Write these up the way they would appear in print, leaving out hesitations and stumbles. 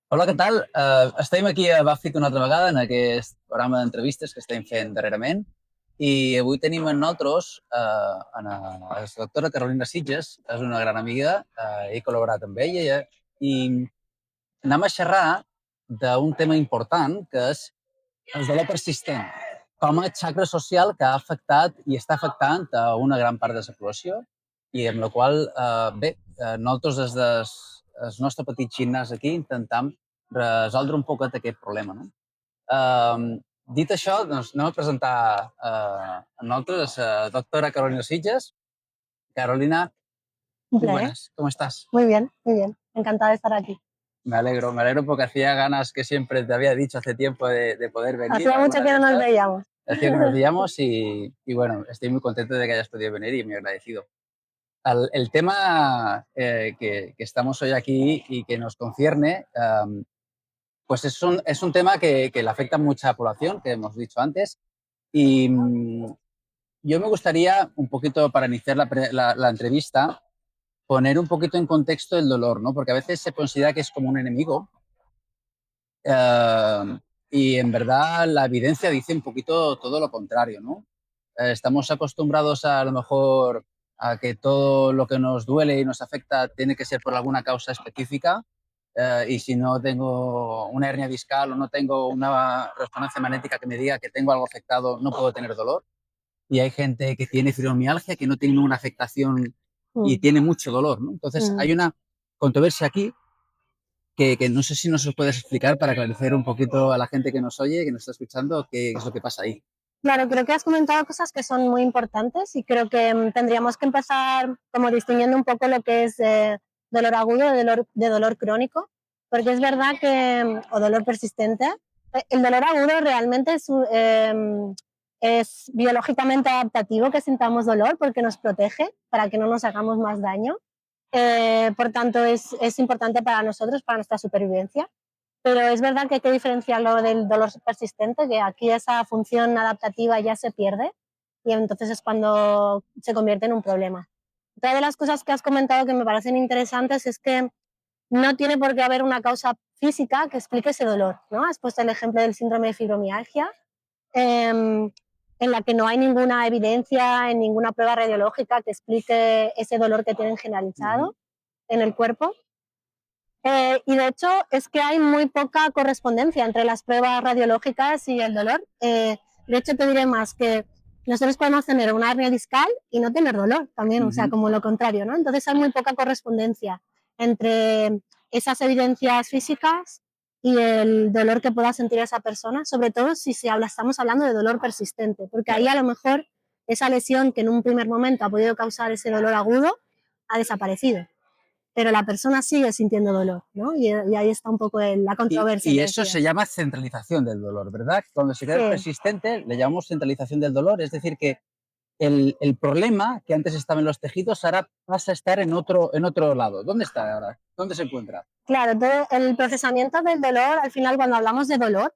Hola, què tal? Estem aquí a Bàfic una altra vegada en aquest programa d'entrevistes que estem fent darrerament i avui tenim amb nosaltres la doctora Carolina Sitges, és una gran amiga, he col·laborat amb ella i anem a xerrar d'un tema important que és el dolor persistent, com a xacra social que ha afectat i està afectant a una gran part de la població i amb la qual, nosaltres des del nostre petit gimnàs aquí intentam resoldre un poquet aquest problema. No? Dit això, doncs anem a presentar a nosaltres la doctora Carolina Sitges. Carolina, Un muy placer. buenas, ¿cómo estás? Muy bien, muy bien. Encantada de estar aquí. Me alegro porque hacía ganas que siempre te había dicho hace tiempo de poder venir Hacía mucho alguna que de no nos estas. veíamos. Hacía que nos veíamos y bueno, estoy muy contento de que hayas podido venir y muy agradecido. El tema que estamos hoy aquí y que nos concierne, pues es un tema que le afecta a mucha población, que hemos dicho antes, y yo me gustaría un poquito, para iniciar la entrevista, poner un poquito en contexto el dolor, ¿no? Porque a veces se considera que es como un enemigo, eh, y en verdad la evidencia dice un poquito todo lo contrario, ¿no? Estamos acostumbrados a lo mejor a que todo lo que nos duele y nos afecta tiene que ser por alguna causa específica, y si no tengo una hernia discal o no tengo una resonancia magnética que me diga que tengo algo afectado, no puedo tener dolor. Y hay gente que tiene fibromialgia que no tiene una afectación y Mm, tiene mucho dolor, ¿no? Entonces mm. hay una controversia aquí que no sé si nos puedes explicar para aclarecer un poquito a la gente que nos oye, que nos está escuchando, qué es lo que pasa ahí. Claro, creo que has comentado cosas que son muy importantes y creo que tendríamos que empezar como distinguiendo un poco lo que es dolor agudo de dolor crónico, porque es verdad que, o dolor persistente, el dolor agudo realmente es biológicamente adaptativo que sintamos dolor porque nos protege para que no nos hagamos más daño. Por tanto, es importante para nosotros, para nuestra supervivencia. Pero es verdad que hay que diferenciarlo del dolor persistente, que aquí esa función adaptativa ya se pierde y entonces es cuando se convierte en un problema. Otra de las cosas que has comentado que me parecen interesantes es que no tiene por qué haber una causa física que explique ese dolor, ¿no? Has puesto el ejemplo del síndrome de fibromialgia, eh, en la que no hay ninguna evidencia en ninguna prueba radiológica que explique ese dolor que tienen Uh -huh. generalizado en el cuerpo. Y de hecho es que hay muy poca correspondencia entre las pruebas radiológicas y el dolor. De hecho te diré más que nosotros podemos tener una hernia discal y no tener dolor también, Uh o sea, -huh. como lo contrario, ¿no? Entonces hay muy poca correspondencia entre esas evidencias físicas y el dolor que pueda sentir esa persona, sobre todo si estamos hablando de dolor persistente, porque Claro. ahí a lo mejor esa lesión que en un primer momento ha podido causar ese dolor agudo ha desaparecido, pero la persona sigue sintiendo dolor, ¿no? Y ahí está un poco la controversia Y que eso se decías. llama centralización del dolor, ¿verdad? Cuando se queda Sí, persistente le llamamos centralización del dolor, es decir, que el problema que antes estaba en los tejidos ahora pasa a estar en otro lado. ¿Dónde está ahora? ¿Dónde se encuentra? claro, todo el procesamiento del dolor, al final cuando hablamos de dolor,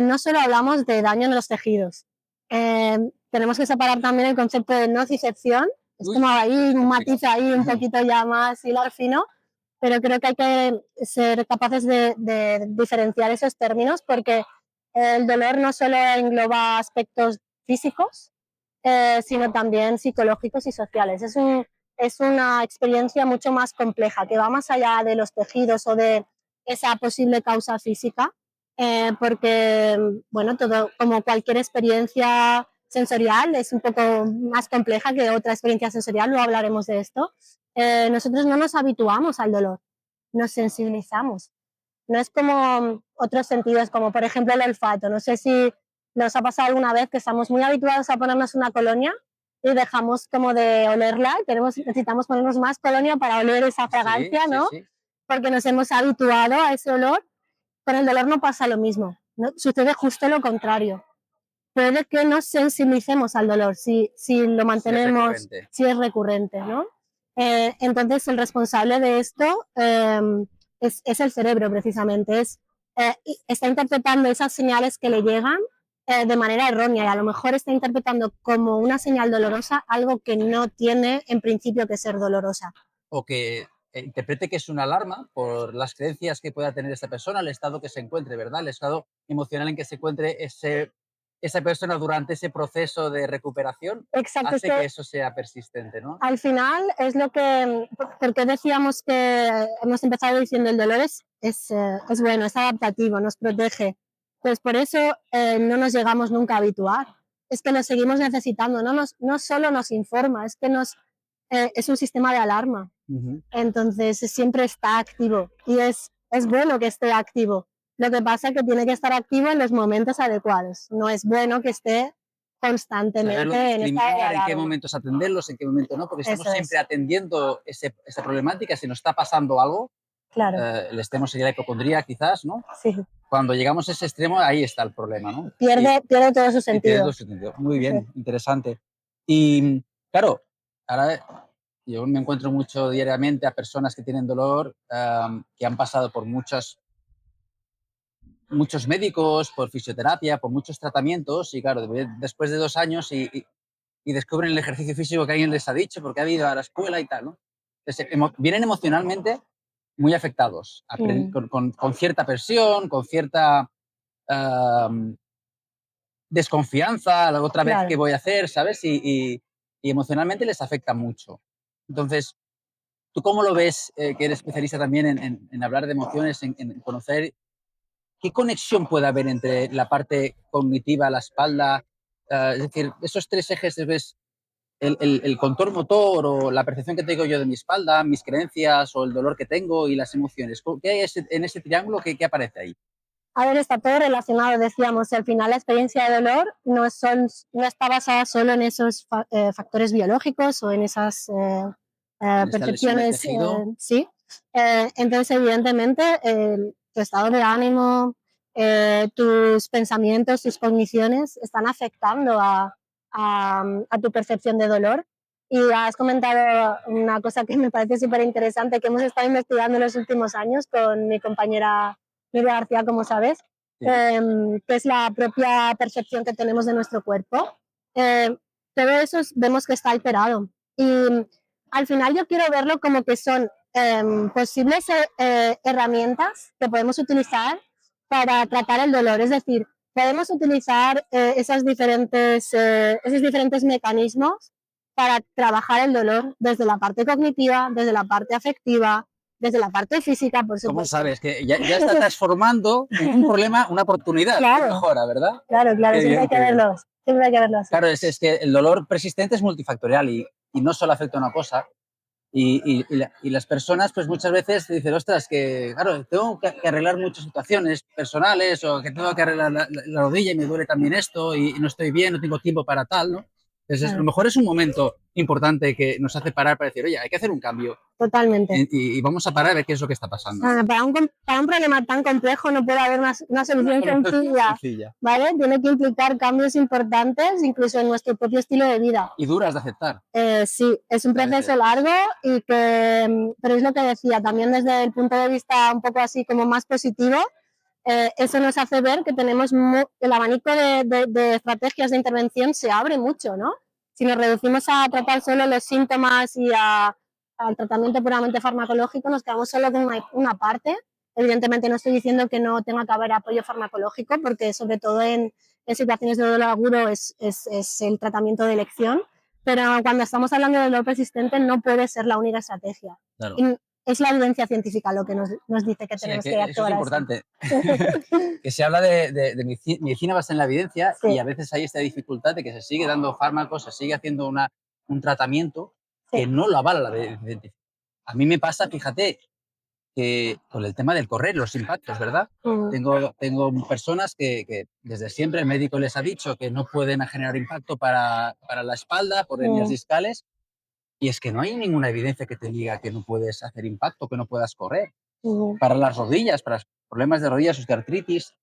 no solo hablamos de daño en los tejidos. Tenemos que separar también el concepto de nocicepción, es Uy, como ahí es un complicado. matiz ahí un poquito ya más hilar fino, pero creo que hay que ser capaces de diferenciar esos términos porque el dolor no solo engloba aspectos físicos, sino también psicológicos y sociales. Es una experiencia mucho más compleja, que va más allá de los tejidos o de esa posible causa física, porque, bueno, todo, como cualquier experiencia sensorial, es un poco más compleja que otra experiencia sensorial, luego hablaremos de esto. Nosotros no nos habituamos al dolor, nos sensibilizamos. No es como otros sentidos, como por ejemplo el olfato. No sé si nos ha pasado alguna vez que estamos muy habituados a ponernos una colonia y dejamos como de olerla, necesitamos ponernos más colonia para oler esa Sí, fragancia, sí, ¿no? sí. Porque nos hemos habituado a ese olor. Con el dolor no pasa lo mismo, ¿no? Sucede justo lo contrario. Puede que nos sensibilicemos al dolor si lo Sí, es mantenemos, recurrente. si es recurrente, ¿no? Entonces, el responsable de esto es el cerebro, precisamente. Está interpretando esas señales que le llegan de manera errónea y a lo mejor está interpretando como una señal dolorosa algo que no tiene en principio que ser dolorosa. O que interprete que es una alarma por las creencias que pueda tener esta persona, el estado que se encuentre, ¿verdad? El estado emocional en que se encuentre esa persona durante ese proceso de recuperación Exacto, es hace que que eso sea persistente, ¿no? al final es lo que, porque decíamos que hemos empezado diciendo el dolor es bueno, es adaptativo, nos protege. Pues por eso no nos llegamos nunca a habituar. Es que lo seguimos necesitando, no solo nos informa, es que es un sistema de alarma. Entonces siempre está activo y es bueno que esté activo. Lo que pasa es que tiene que estar activo en los momentos adecuados. No es bueno que esté constantemente Saberlo en estado de discriminar, en qué alarma. momentos atenderlos, en qué momento no, porque estamos Eso siempre es, atendiendo esa problemática. Si nos está pasando algo, claro, el extremo sería la hipocondría, quizás, ¿no? sí. Cuando llegamos a ese extremo, ahí está el problema, ¿no? Pierde todo su Y tiene todo sentido. sentido. Muy bien, interesante. Y claro, ahora yo me encuentro mucho diariamente a personas que tienen dolor, que han pasado por muchos médicos, por fisioterapia, por muchos tratamientos, y claro, después de 2 años y descubren el ejercicio físico que alguien les ha dicho porque ha ido a la escuela y tal, ¿no? Entonces, vienen emocionalmente muy afectados, con cierta presión, con cierta desconfianza, la otra vez Claro. qué voy a hacer, ¿sabes? Y emocionalmente les afecta mucho. Entonces, ¿tú cómo lo ves, que eres especialista también en hablar de emociones, en conocer qué conexión puede haber entre la parte cognitiva, la espalda? Es decir, esos 3 ejes, ¿ves? El control motor o la percepción que tengo yo de mi espalda, mis creencias o el dolor que tengo y las emociones. ¿Qué hay en ese triángulo? ¿Qué aparece ahí? A ver, está todo relacionado, decíamos, al final la experiencia de dolor no está basada solo en esos factores biológicos o en esas En esta lesión del percepciones, tejido. sí. Entonces, evidentemente, tu estado de ánimo, tus pensamientos, tus cogniciones están afectando a tu percepción de dolor. Y has comentado una cosa que me parece súper interesante, que hemos estado investigando en los últimos años con mi compañera Nuria García, como sabes, Sí. que es la propia percepción que tenemos de nuestro cuerpo. Todo eso vemos que está alterado. Y al final yo quiero verlo como que son posibles herramientas que podemos utilizar para tratar el dolor. Es decir, podemos utilizar esos diferentes mecanismos para trabajar el dolor desde la parte cognitiva, desde la parte afectiva, desde la parte física, por ¿Cómo supuesto. sabes? Que ya está transformando un problema, una oportunidad, Claro, que mejora, ¿verdad? claro, Qué siempre hay bien, que qué bien. verlos, siempre hay que verlos así. Claro, es que el dolor persistente es multifactorial y no solo afecta a una cosa. Y las personas, pues muchas veces dicen, ostras, que claro, tengo que arreglar muchas situaciones personales o que tengo que arreglar la rodilla y me duele también esto y no estoy bien, no tengo tiempo para tal, ¿no? Entonces, a lo mejor es un momento importante que nos hace parar para decir, oye, hay que hacer un cambio. Totalmente. Y vamos a parar a ver qué es lo que está pasando. Para un problema tan complejo no puede haber una solución sencilla, ¿vale? Tiene que implicar cambios importantes, incluso en nuestro propio estilo de vida. Y duras de aceptar. Sí, es un proceso largo pero es lo que decía, también desde el punto de vista un poco así como más positivo, eso nos hace ver que tenemos el abanico de estrategias de intervención se abre mucho, ¿no? Si nos reducimos a tratar solo los síntomas y al tratamiento puramente farmacológico, nos quedamos solo con una parte. Evidentemente no estoy diciendo que no tenga que haber apoyo farmacológico, porque sobre todo en situaciones de dolor agudo es el tratamiento de elección, pero cuando estamos hablando de dolor persistente no puede ser la única estrategia. Claro. Y es la evidencia científica lo que nos dice que Sí, tenemos que que eso es actuar así. importante. Que se habla de medicina basada en la evidencia Sí. y a veces hay esta dificultad de que se sigue dando fármacos, se sigue haciendo un tratamiento que no lo avala la evidencia. A mí me pasa, fíjate, que con el tema del correr, los impactos, ¿verdad? Tengo personas que desde siempre el médico les ha dicho que no pueden generar impacto para la espalda por hernias discales y es que no hay ninguna evidencia que te diga que no puedes hacer impacto, que no puedas correr. Para las rodillas, para problemas de rodillas, osteoartritis,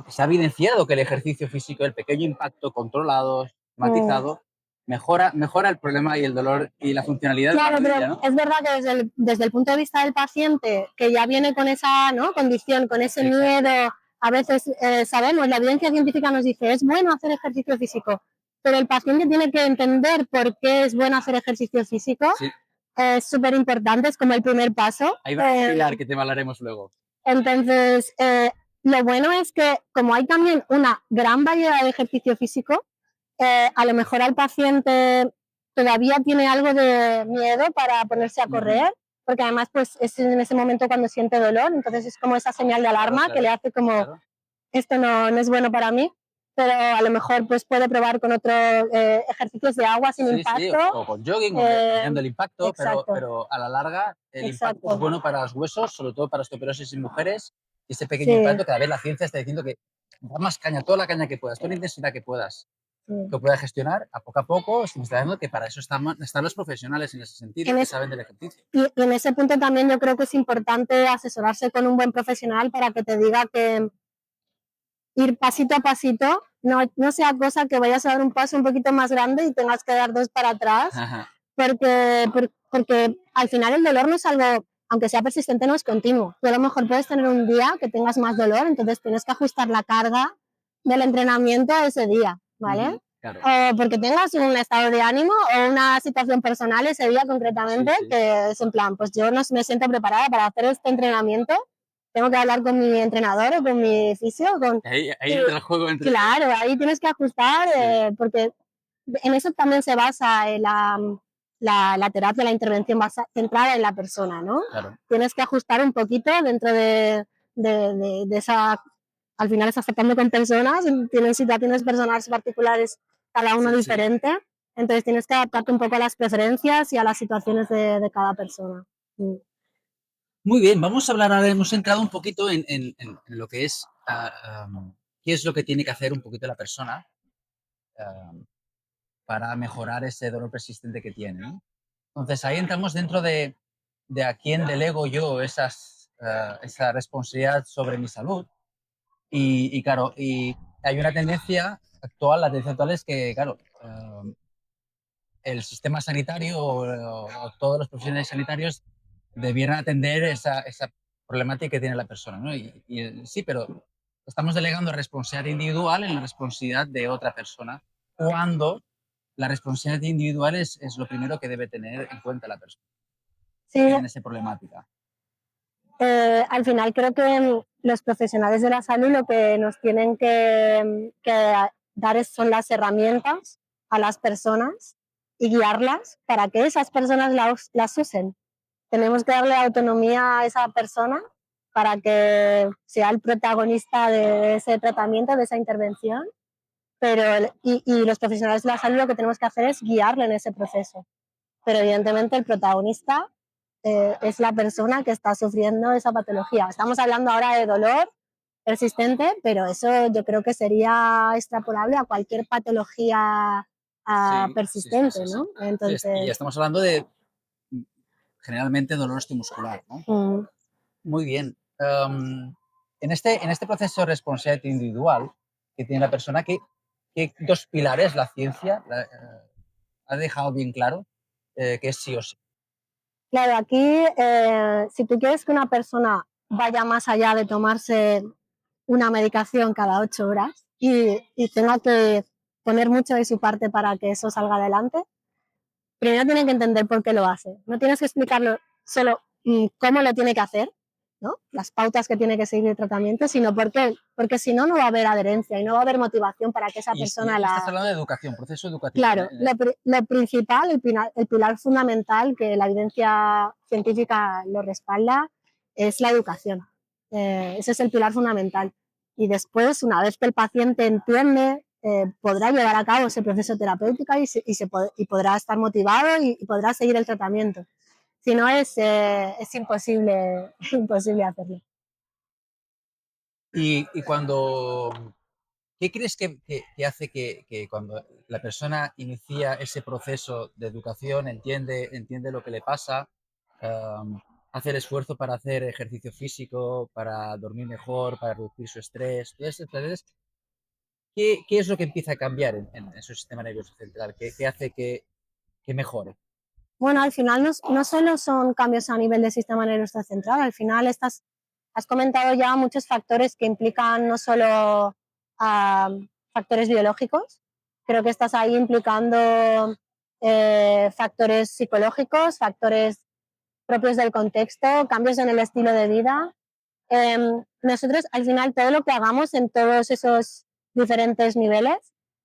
se ha evidenciado que el ejercicio físico, el pequeño impacto controlado, matizado, mejora el problema y el dolor y la funcionalidad de la rodilla, ¿no? Es verdad que desde el punto de vista del paciente, que ya viene con esa condición, con ese miedo, a veces sabemos, la evidencia científica nos dice, es bueno hacer ejercicio físico, pero el paciente tiene que entender por qué es bueno hacer ejercicio físico es súper importante, es como el primer paso. Ahí va a pilar, que te hablaremos luego. Entonces, lo bueno es que como hay también una gran variedad de ejercicio físico, a lo mejor al paciente todavía tiene algo de miedo para ponerse a correr, porque además pues es en ese momento cuando siente dolor, entonces es como esa señal de alarma que le hace como esto no es bueno para mí, pero a lo mejor pues puede probar con otros ejercicios de agua sin impacto. O con jogging, o mediando el impacto, exacto. pero a la larga el impacto Exacto. es bueno para los huesos, sobre todo para osteoporosis en mujeres, y ese pequeño impacto cada vez la ciencia está diciendo que da más caña, toda la caña que puedas, toda la intensidad que puedas, que puedas gestionar a poco, se me está dando que para eso están los profesionales en ese sentido, que saben del ejercicio. Y en ese punto también yo creo que es importante asesorarse con un buen profesional para que te diga que ir pasito a pasito, no sea cosa que vayas a dar un paso un poquito más grande y tengas que dar dos para atrás, porque al final el dolor no es algo, aunque sea persistente, no es continuo. Tú a lo mejor puedes tener un día que tengas más dolor, entonces tienes que ajustar la carga del entrenamiento a ese día, ¿vale? Claro. O porque tengas un estado de ánimo o una situación personal ese día concretamente, que es en plan, pues yo no me siento preparada para hacer este entrenamiento, tengo que hablar con mi entrenador o con mi fisio. Ahí entra el juego entre... Claro, ahí tienes que ajustar, porque en eso también se basa la terapia, la intervención centrada en la persona, ¿no? Claro. Tienes que ajustar un poquito dentro de esa... Al final estás tratando con personas, tienen situaciones personales particulares, cada uno diferente, entonces tienes que adaptarte un poco a las preferencias y a las situaciones de cada persona. Muy bien, vamos a hablar ahora, hemos entrado un poquito en lo que es qué es lo que tiene que hacer un poquito la persona para mejorar ese dolor persistente que tiene, ¿no? Entonces ahí entramos dentro de a quién delego yo esa responsabilidad sobre mi salud y claro, y hay una tendencia actual, la tendencia actual es que, claro, el sistema sanitario o todos los profesionales sanitarios debieran atender esa problemática que tiene la persona, ¿no? Y sí, pero estamos delegando responsabilidad individual en la responsabilidad de otra persona, cuando la responsabilidad individual es lo primero que debe tener en cuenta la persona en esa problemática. Al final creo que los profesionales de la salud lo que nos tienen que dar son las herramientas a las personas y guiarlas para que esas personas las usen. Tenemos que darle autonomía a esa persona para que sea el protagonista de ese tratamiento, de esa intervención, y los profesionales de la salud lo que tenemos que hacer es guiarle en ese proceso. Pero evidentemente el protagonista es la persona que está sufriendo esa patología. Estamos hablando ahora de dolor persistente, pero eso yo creo que sería extrapolable a cualquier patología persistente, ¿no? Entonces, y estamos hablando de generalmente dolor osteomuscular, ¿no? Muy bien. En este proceso de responsabilidad individual que tiene la persona, ¿qué dos pilares la ciencia ha dejado bien claro que es sí o sí? Claro, aquí si tú quieres que una persona vaya más allá de tomarse una medicación cada 8 horas y tenga que poner mucho de su parte para que eso salga adelante, primero tiene que entender por qué lo hace. No tienes que explicarlo solo cómo lo tiene que hacer, ¿no? Las pautas que tiene que seguir el tratamiento, sino por qué. Porque si no, no va a haber adherencia y no va a haber motivación para que esa persona la... Estás hablando de educación, proceso educativo. Claro, lo principal, el pilar fundamental, que la evidencia científica lo respalda, es la educación. Ese es el pilar fundamental. Y después, una vez que el paciente entiende, podrá llevar a cabo ese proceso terapéutico y podrá estar motivado y podrá seguir el tratamiento. Si no, es imposible, imposible hacerlo. Y cuando... ¿Qué crees que hace que cuando la persona inicia ese proceso de educación, entiende lo que le pasa, hace el esfuerzo para hacer ejercicio físico, para dormir mejor, para reducir su estrés, todas esas cosas, ¿qué es lo que empieza a cambiar en su sistema nervioso central? ¿Qué hace que mejore? Bueno, al final no solo son cambios a nivel del sistema nervioso central, al final has comentado ya muchos factores que implican no solo factores biológicos, creo que estás ahí implicando factores psicológicos, factores propios del contexto, cambios en el estilo de vida. Nosotros, al final, todo lo que hagamos en todos esos diferentes niveles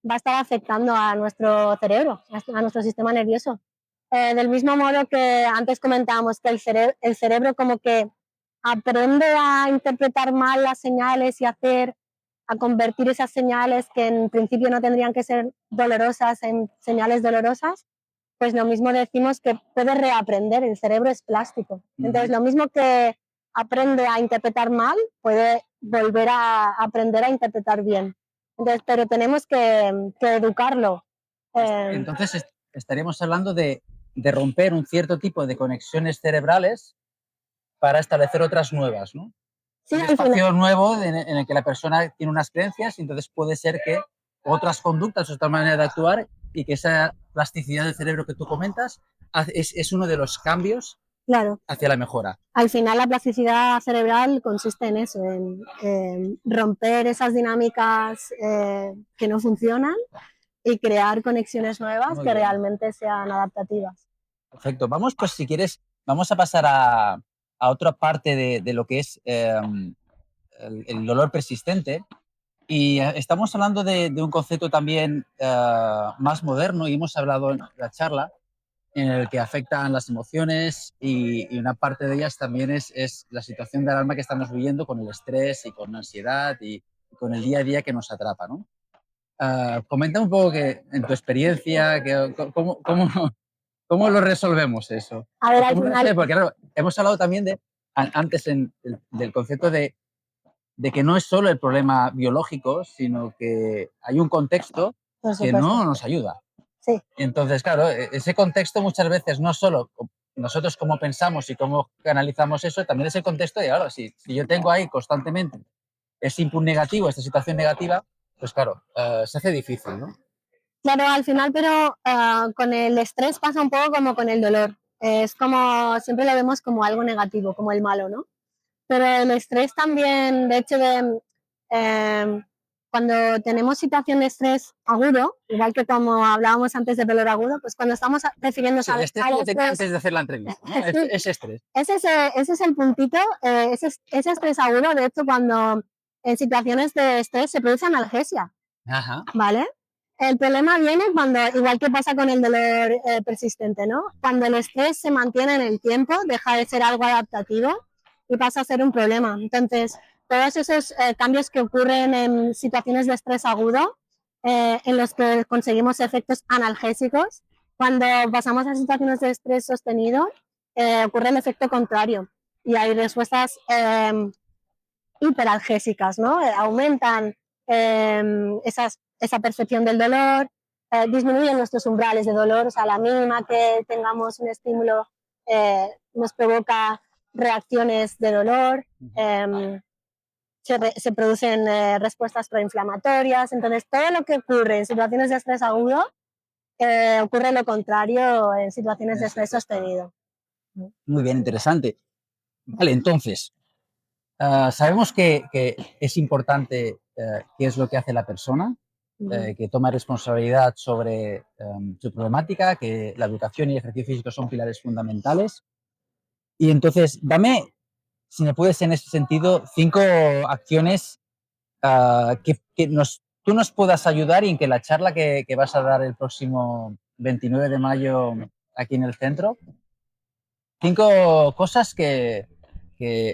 va a estar afectando a nuestro cerebro, a nuestro sistema nervioso. Del mismo modo que antes comentábamos que el cerebro como que aprende a interpretar mal las señales y a convertir esas señales que en principio no tendrían que ser dolorosas en señales dolorosas, pues lo mismo decimos que puede reaprender, el cerebro es plástico. Entonces, lo mismo que aprende a interpretar mal, puede volver a aprender a interpretar bien. Entonces, pero tenemos que educarlo. Entonces estaríamos hablando de romper un cierto tipo de conexiones cerebrales para establecer otras nuevas, ¿no? Sí, Un al final, espacio nuevo en el que la persona tiene unas creencias y entonces puede ser que otras conductas, otra manera de actuar y que esa plasticidad del cerebro que tú comentas es uno de los cambios claro, hacia la mejora. al final la plasticidad cerebral consiste en eso, en romper esas dinámicas que no funcionan y crear conexiones nuevas Muy que bien. realmente sean adaptativas. Perfecto. Vamos, pues si quieres, vamos a pasar a otra parte de lo que es el dolor persistente. Y estamos hablando de un concepto también más moderno y hemos hablado en la charla en el que afectan las emociones y una parte de ellas también es la situación de alarma que estamos viviendo con el estrés y con la ansiedad y con el día a día que nos atrapa, ¿no? Comenta un poco que en tu experiencia, cómo lo resolvemos eso. A ver, al ¿Cómo lo final, hace? Porque claro, hemos hablado también antes del concepto de que no es solo el problema biológico, sino que hay un contexto por que supuesto, no nos ayuda. sí. Entonces, claro, ese contexto muchas veces no solo nosotros cómo pensamos y cómo canalizamos eso, también es el contexto de ahora, si yo tengo ahí constantemente ese input negativo, esta situación negativa, pues claro, se hace difícil, ¿no? Claro, al final, pero con el estrés pasa un poco como con el dolor. Es como, siempre lo vemos como algo negativo, como el malo, ¿no? Pero el estrés también, de hecho, eh, cuando tenemos situación de estrés agudo, igual que como hablábamos antes de dolor agudo, pues cuando estamos refiriéndonos Sí, este al lo tenía estrés, antes de hacer la entrevista, ¿no? sí, Es estrés. ese es el puntito, ese estrés agudo, de hecho, cuando en situaciones de estrés se produce analgesia, Ajá. ¿vale? El problema viene cuando, igual que pasa con el dolor persistente, ¿no? Cuando el estrés se mantiene en el tiempo, deja de ser algo adaptativo y pasa a ser un problema. Entonces, todos esos cambios que ocurren en situaciones de estrés agudo, en los que conseguimos efectos analgésicos, cuando pasamos a situaciones de estrés sostenido, ocurre el efecto contrario y hay respuestas hiperalgésicas, ¿no? Aumentan esa percepción del dolor, disminuyen nuestros umbrales de dolor, o sea, la mínima que tengamos un estímulo nos provoca reacciones de dolor, se producen respuestas proinflamatorias, entonces todo lo que ocurre en situaciones de estrés agudo ocurre lo contrario en situaciones de estrés sostenido. Muy bien, interesante. Vale, entonces, sabemos que es importante qué es lo que hace la persona, que toma responsabilidad sobre su problemática, que la educación y el ejercicio físico son pilares fundamentales. Y entonces, dame, si me puedes, en ese sentido, 5 acciones tú nos puedas ayudar y en que la charla que vas a dar el próximo 29 de mayo aquí en el centro, 5 cosas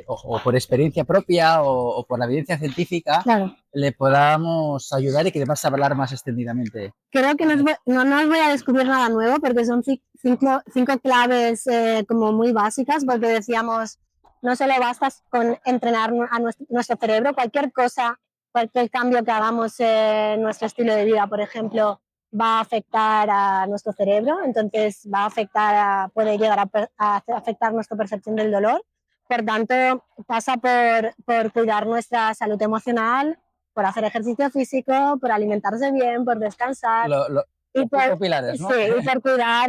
o por experiencia propia o por la evidencia científica, Claro. le podamos ayudar y que vas a hablar más extendidamente. Creo que no os voy a descubrir nada nuevo porque son cinco claves como muy básicas, porque decíamos, no solo basta con entrenar a nuestro cerebro, cualquier cosa, cualquier cambio que hagamos en nuestro estilo de vida, por ejemplo, va a afectar a nuestro cerebro, entonces va a afectar, puede llegar a afectar nuestra percepción del dolor. Por tanto, pasa por cuidar nuestra salud emocional, por hacer ejercicio físico, por alimentarse bien, por descansar Los y 5 pilares, ¿no? sí, y por cuidar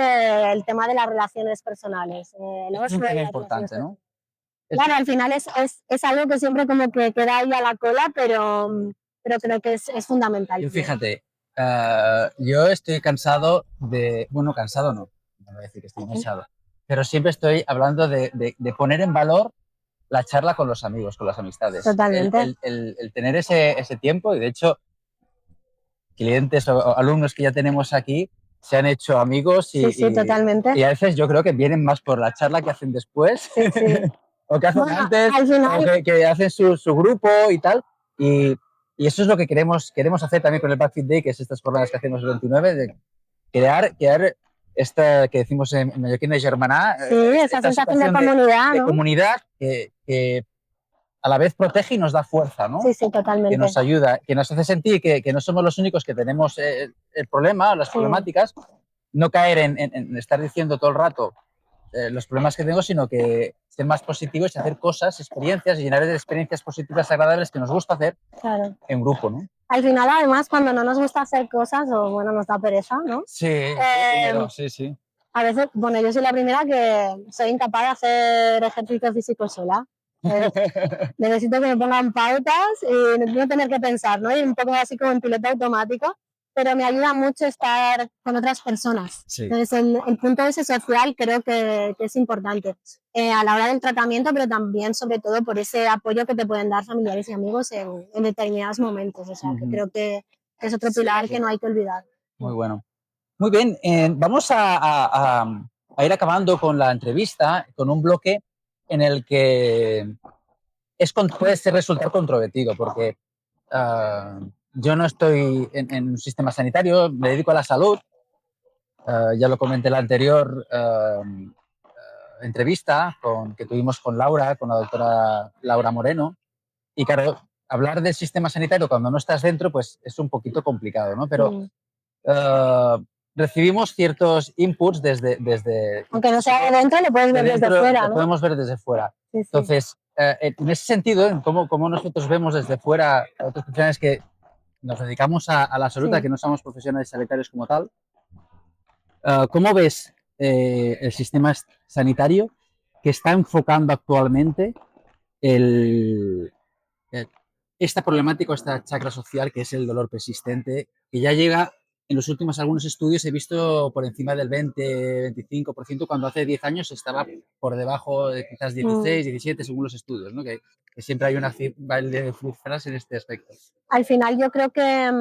el tema de las relaciones personales. Es un tema importante, ¿no? Claro, al final es algo que siempre como que queda ahí a la cola, pero creo que es fundamental. Yo fíjate, Yo estoy cansado de... Bueno, cansado no voy a decir que estoy cansado, pero siempre estoy hablando de poner en valor la charla con los amigos, con las amistades. Totalmente. El tener ese tiempo, y de hecho, clientes o alumnos que ya tenemos aquí se han hecho amigos Sí, totalmente. y a veces yo creo que vienen más por la charla que hacen después, Sí. o que hacen Bueno, antes, al final... o que hacen su grupo y tal. Y eso es lo que queremos hacer también con el Backfit Day, que es estas jornadas que hacemos el 29, de crear esta que decimos en mallorquín de germaná, Sí, esa sensación de comunidad, de ¿no? comunidad que a la vez protege y nos da fuerza, ¿no? Sí, totalmente. Que nos ayuda, que nos hace sentir que no somos los únicos que tenemos el problema, las problemáticas, no caer en estar diciendo todo el rato los problemas que tengo, sino que ser más positivos y hacer cosas, experiencias, y llenar de experiencias positivas, agradables que nos gusta hacer en grupo, ¿no? Al final, además, cuando no nos gusta hacer cosas, o bueno, nos da pereza, ¿no? Sí, sí. A veces, bueno, yo soy la primera que soy incapaz de hacer ejercicio físico sola. Necesito que me pongan pautas y no tener que pensar, ¿no? Y un poco así como en piloto automático, pero me ayuda mucho estar con otras personas. Sí. Entonces, el punto ese social creo que es importante a la hora del tratamiento, pero también, sobre todo, por ese apoyo que te pueden dar familiares y amigos en determinados momentos. O sea, que creo que es otro pilar que no hay que olvidar. Muy bueno. Muy bien, vamos a ir acabando con la entrevista, con un bloque en el que puede resultar controvertido, porque yo no estoy en un sistema sanitario, me dedico a la salud. Ya lo comenté en la anterior entrevista que tuvimos con Laura, con la doctora Laura Moreno. Y claro, hablar del sistema sanitario cuando no estás dentro, pues es un poquito complicado, ¿no? Pero recibimos ciertos inputs desde... Aunque no sea de dentro, lo puedes ver desde fuera, ¿no? Lo podemos ver desde fuera. Sí. Entonces, en ese sentido, en cómo nosotros vemos desde fuera a otros profesionales que nos dedicamos a la salud, a que no somos profesionales sanitarios como tal, ¿cómo ves el sistema sanitario que está enfocando actualmente esta problemática, esta chacra social que es el dolor persistente, que ya llega en los últimos algunos estudios, he visto por encima del 20-25%, cuando hace 10 años estaba por debajo de quizás 16, 17, según los estudios, ¿no? Que siempre hay una baile de cifras en este aspecto. Al final yo creo que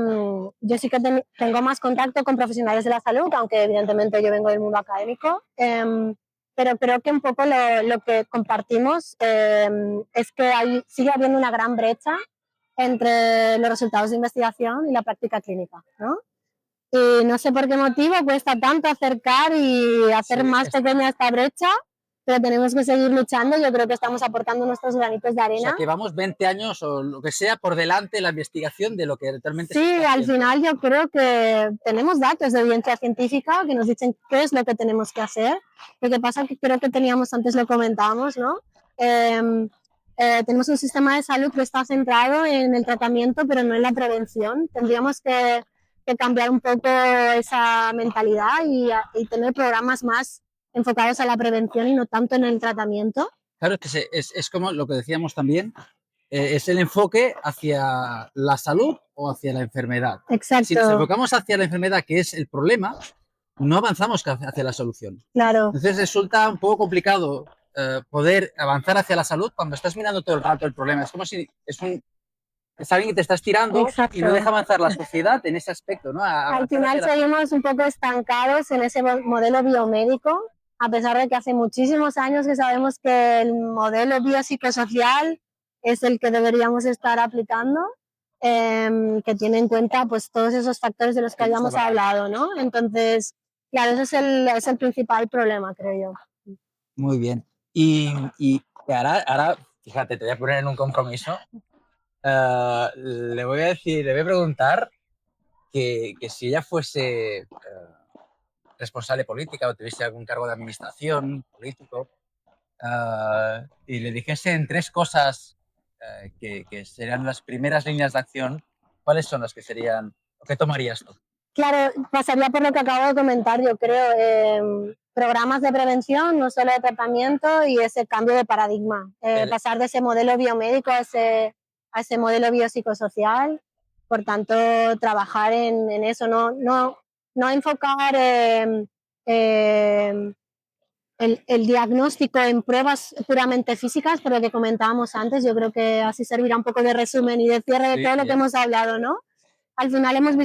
yo sí que tengo más contacto con profesionales de la salud, aunque evidentemente yo vengo del mundo académico, pero creo que un poco lo que compartimos es que sigue habiendo una gran brecha entre los resultados de investigación y la práctica clínica, ¿no? Y no sé por qué motivo cuesta tanto acercar y hacer más pequeña esta brecha, pero tenemos que seguir luchando. Yo creo que estamos aportando nuestros granitos de arena. O sea, que vamos 20 años o lo que sea por delante de la investigación de lo que realmente se está haciendo. Al final yo creo que tenemos datos de evidencia científica que nos dicen qué es lo que tenemos que hacer. Lo que pasa es que creo que teníamos, antes lo comentábamos, ¿no? Tenemos un sistema de salud que está centrado en el tratamiento, pero no en la prevención. Tendríamos que cambiar un poco esa mentalidad y tener programas más enfocados a la prevención y no tanto en el tratamiento. Claro, es como lo que decíamos también, es el enfoque hacia la salud o hacia la enfermedad. Exacto. Si nos enfocamos hacia la enfermedad, que es el problema, no avanzamos hacia la solución. Claro. Entonces resulta un poco complicado poder avanzar hacia la salud cuando estás mirando todo el rato el problema. Es como si es alguien que te estás tirando. Exacto. Y no deja avanzar la sociedad en ese aspecto, ¿no? Al final seguimos un poco estancados en ese modelo biomédico, a pesar de que hace muchísimos años que sabemos que el modelo biopsicosocial es el que deberíamos estar aplicando, que tiene en cuenta pues todos esos factores de los que habíamos hablado, ¿no? Entonces, claro, ese es el principal problema, creo yo. Muy bien. Y ahora, fíjate, te voy a poner en un compromiso. Le voy a preguntar que si ella fuese responsable política o tuviese algún cargo de administración político y le dijesen 3 cosas que serían las primeras líneas de acción, ¿cuáles son las que serían, o qué tomarías tú? Claro, pasaría por lo que acabo de comentar, yo creo, programas de prevención, no solo de tratamiento, y ese cambio de paradigma, pasar de ese modelo biomédico a ese modelo biopsicosocial. Por tanto, trabajar en eso, no enfocar el diagnóstico en pruebas puramente físicas, pero que comentábamos antes, yo creo que así servirá un poco de resumen y de cierre de todo lo que hemos hablado, ¿no? Al final hemos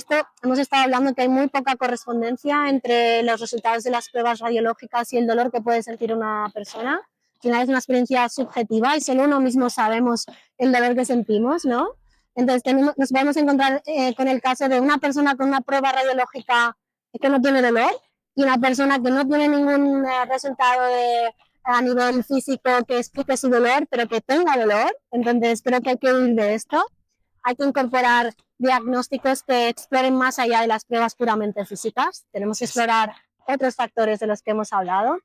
estado hablando que hay muy poca correspondencia entre los resultados de las pruebas radiológicas y el dolor que puede sentir una persona. Al final es una experiencia subjetiva y solo uno mismo sabemos el dolor que sentimos, ¿no? Entonces nos podemos encontrar con el caso de una persona con una prueba radiológica que no tiene dolor y una persona que no tiene ningún resultado a nivel físico que explique su dolor, pero que tenga dolor. Entonces creo que hay que huir de esto. Hay que incorporar diagnósticos que exploren más allá de las pruebas puramente físicas. Tenemos que explorar otros factores de los que hemos hablado.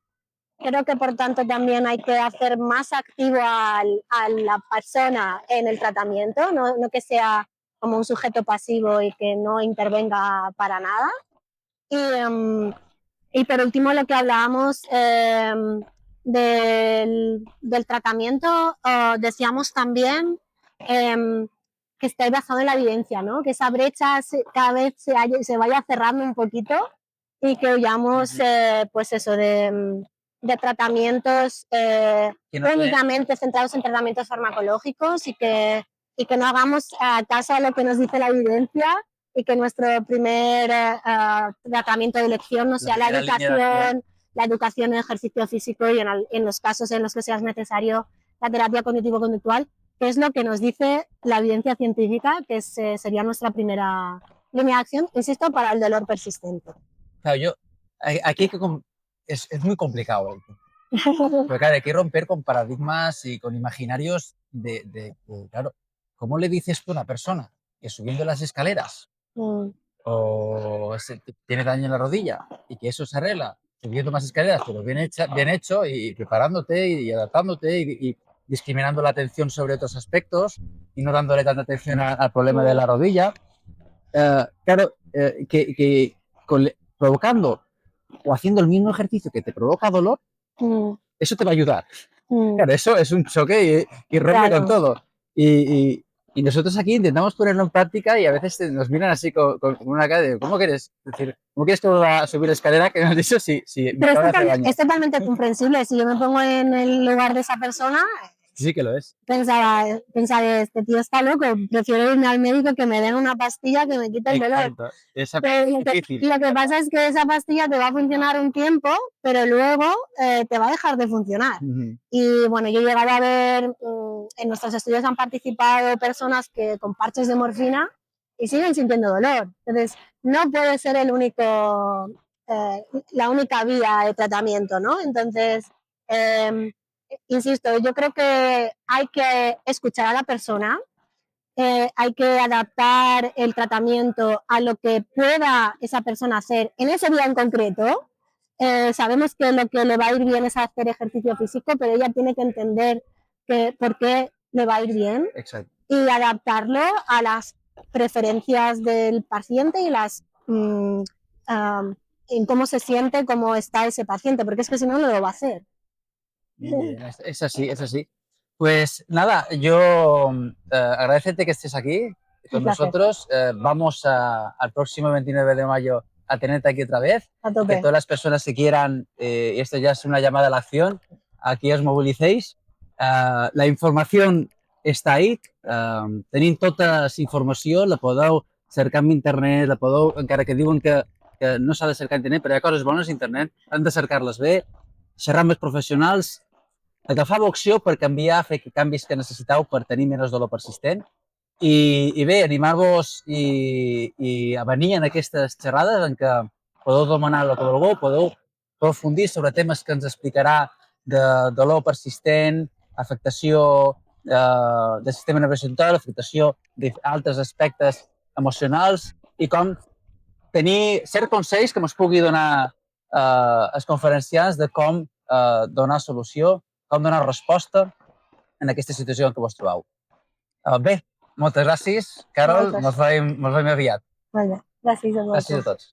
Creo que, por tanto, también hay que hacer más activo a la persona en el tratamiento, no que sea como un sujeto pasivo y que no intervenga para nada. Y por último, lo que hablábamos del tratamiento, decíamos también que esté basado en la evidencia, ¿no? Que esa brecha cada vez se vaya cerrando un poquito y que huyamos, pues eso, de tratamientos únicamente centrados en tratamientos farmacológicos y que no hagamos caso a lo que nos dice la evidencia y que nuestro primer tratamiento de elección no sea la educación en ejercicio físico y en los casos en los que sea necesario la terapia cognitivo-conductual, que es lo que nos dice la evidencia científica, que sería nuestra primera línea de acción, insisto, para el dolor persistente. Claro, aquí es muy complicado. Porque claro, hay que romper con paradigmas y con imaginarios claro, ¿cómo le dices tú a una persona que subiendo las escaleras o tiene daño en la rodilla y que eso se arregla subiendo más escaleras, pero bien hecho y preparándote y adaptándote y discriminando la atención sobre otros aspectos y no dándole tanta atención al problema de la rodilla? Claro, provocando o haciendo el mismo ejercicio que te provoca dolor, eso te va a ayudar. Claro, eso es un choque y rompe con todo. Y nosotros aquí intentamos ponerlo en práctica y a veces nos miran así con una cara de ¿cómo quieres? Es decir, ¿cómo quieres que vuelva a subir la escalera que me has dicho si me acaba de hacer daño? Es totalmente comprensible. Si yo me pongo en el lugar de esa persona, sí que lo es. Pensaba, este tío está loco, prefiero irme al médico que me den una pastilla que me quite el dolor. Pero lo que pasa es que esa pastilla te va a funcionar un tiempo, pero luego te va a dejar de funcionar. Y bueno, yo he llegado a ver, en nuestros estudios han participado personas que con parches de morfina y siguen sintiendo dolor. Entonces, no puede ser la única vía de tratamiento, ¿no? Entonces, insisto, yo creo que hay que escuchar a la persona, hay que adaptar el tratamiento a lo que pueda esa persona hacer en ese día en concreto. Sabemos que lo que le va a ir bien es hacer ejercicio físico, pero ella tiene que entender por qué le va a ir bien. Exacto. Y adaptarlo a las preferencias del paciente y en cómo se siente, cómo está ese paciente, porque es que si no, no lo va a hacer. Es así, es así. Pues nada, yo agradecerte que estés aquí con nosotros. Vamos al próximo 29 de mayo a tenerte aquí otra vez. Que todas las personas que quieran, y esto ya es una llamada a la acción, aquí os movilicéis. La información està ahí. Tenim tota la informació, la podeu cercar en internet, la podeu, encara que diuen que no s'ha de cercar en internet, però hi ha coses bones a internet, han de cercar-les bé, xerrar amb els professionals, agafar opció per canviar, fer canvis que necessiteu per tenir menys dolor persistent i bé, animar-vos i a venir en aquestes xerrades en què podeu demanar el que vulgueu, podeu aprofundir sobre temes que ens explicarà de dolor persistent, afectació del sistema nerviós central, afectació d'altres aspectes emocionals i com tenir certs consells que ens pugui donar els conferenciants de com donar solució, com donar resposta en aquesta situació en què vos trobeu. Bé, moltes gràcies, Carol. Ens veiem aviat. Gràcies a vosaltres. Gràcies a tots.